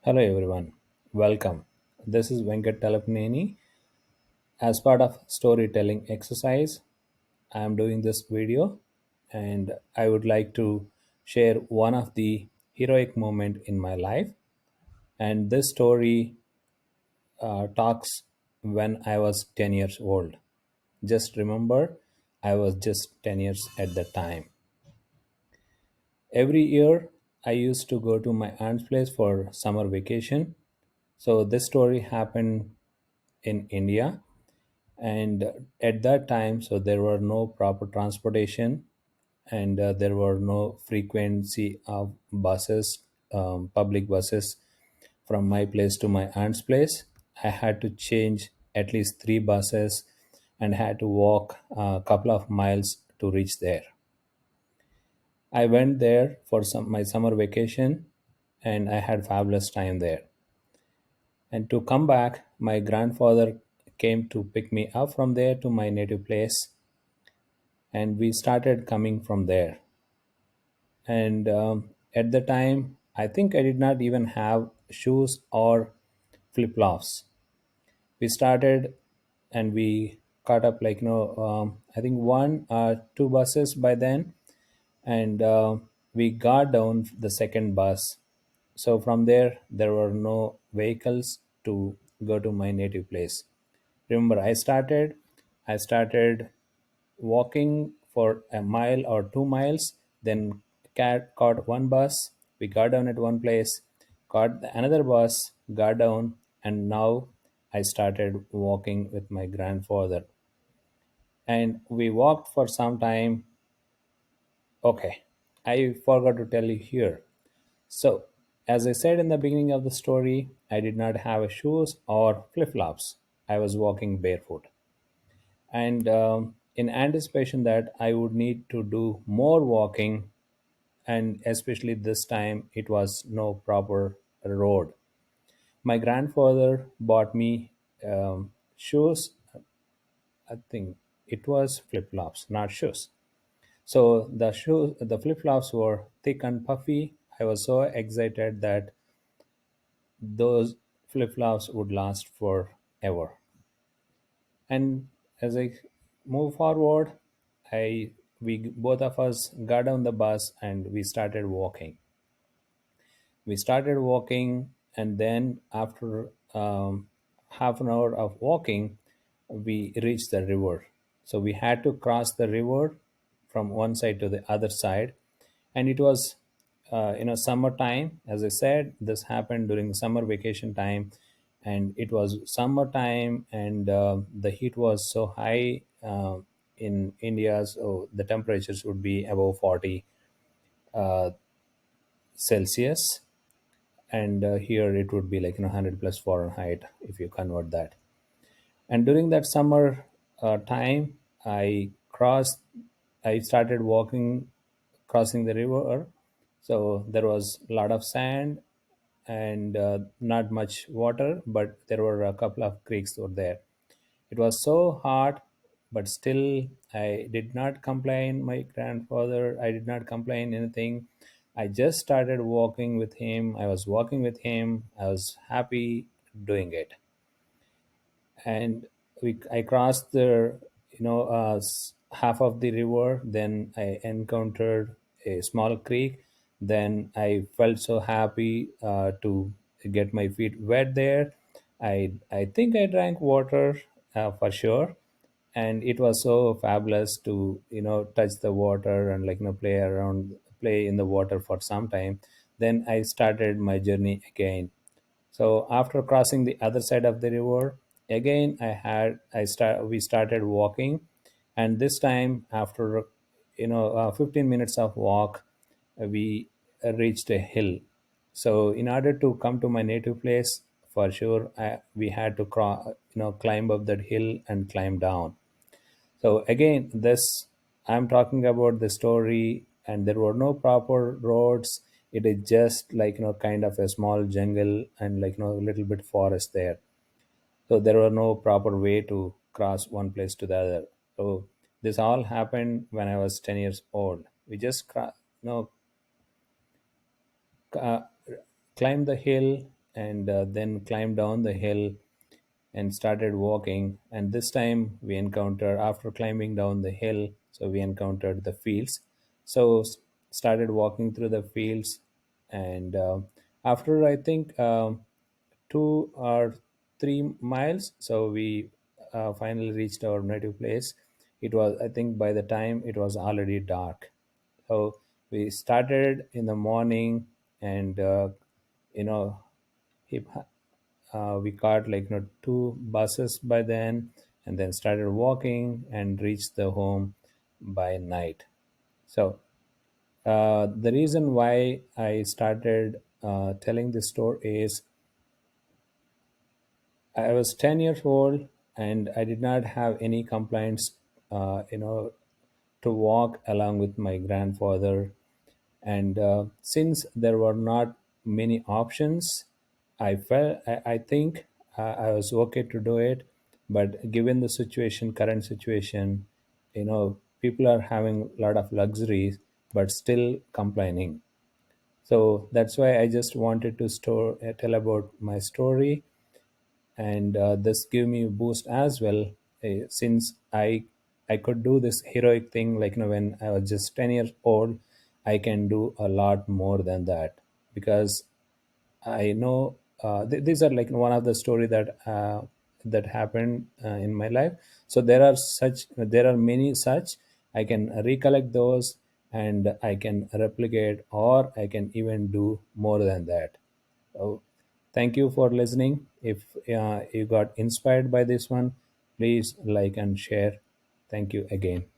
Hello everyone, welcome. This is Venkat Talapneni. As part of storytelling exercise, I am doing this video and I would like to share one of the heroic moment in my life. And this story talks when I was 10 years old. Just remember, I was just 10 years at the time. Every year, I used to go to my aunt's place for summer vacation. So this story happened in India, and at that time, so there were no proper transportation, and there were no frequency of buses, public buses from my place to my aunt's place. I had to change at least three buses and had to walk a couple of miles to reach there. I went there for my summer vacation and I had fabulous time there. And to come back, my grandfather came to pick me up from there to my native place, and we started coming from there. And at the time, I think I did not even have shoes or flip flops. We started and we caught up like I think one two buses by then, and we got down the second bus. So from there were no vehicles to go to my native place. Remember, I started walking for a mile or 2 miles, then caught one bus. We got down at one place, caught another bus, got down, and now I started walking with my grandfather. And we walked for some time. Okay, I forgot to tell you here. So, as I said in the beginning of the story, I did not have shoes or flip flops. I was walking barefoot. And in anticipation that I would need to do more walking, and especially this time it was no proper road. My grandfather bought me shoes. I think it was flip flops, not shoes. So the flip flops were thick and puffy. I was so excited that those flip flops would last forever. And as I move forward, I we both of us got on the bus and we started walking. And then after half an hour of walking, we reached the river. So we had to cross the river from one side to the other side, and it was summertime. As I said, this happened during summer vacation time, and it was summertime, and the heat was so high in India, so the temperatures would be above 40 Celsius, and here it would be like 100 plus Fahrenheit if you convert that. And during that summer time, I started walking, crossing the river. So there was a lot of sand and not much water, but there were a couple of creeks over there. It was so hot, but still I did not complain. My grandfather, I did not complain anything. I just started walking with him. I was walking with him. I was happy doing it. And I crossed the half of the river. Then I encountered a small creek. Then I felt so happy to get my feet wet there. I think I drank water for sure, and it was so fabulous to touch the water and play around, play in the water for some time. Then I started my journey again. So after crossing the other side of the river, again we started walking, and this time after 15 minutes of walk, we reached a hill. So in order to come to my native place, for sure, we had to climb up that hill and climb down. So again, this I'm talking about the story, and there were no proper roads. It is just kind of a small jungle and a little bit forest there. So there were no proper way to cross one place to the other. So this all happened when I was 10 years old. We just climbed the hill, and then climbed down the hill and started walking. And this time we encountered, after climbing down the hill, so we encountered the fields. So started walking through the fields, and after I think 2 or 3 miles, so we finally reached our native place. It was, I think, by the time it was already dark. So we started in the morning, and you know he, we caught like 2 buses by then, and then started walking and reached the home by night. So the reason why I started telling this story is I was 10 years old, and I did not have any complaints, to walk along with my grandfather. And since there were not many options, I think I was okay to do it. But given the situation, current situation, people are having a lot of luxuries, but still complaining. So that's why I just wanted to tell about my story, and this gave me a boost as well, since I could do this heroic thing, like when I was just 10 years old. I can do a lot more than that, because I know these are like one of the story that happened in my life. So there are many such. I can recollect those, and I can replicate, or I can even do more than that. So thank you for listening. If you got inspired by this one, please like and share. Thank you again.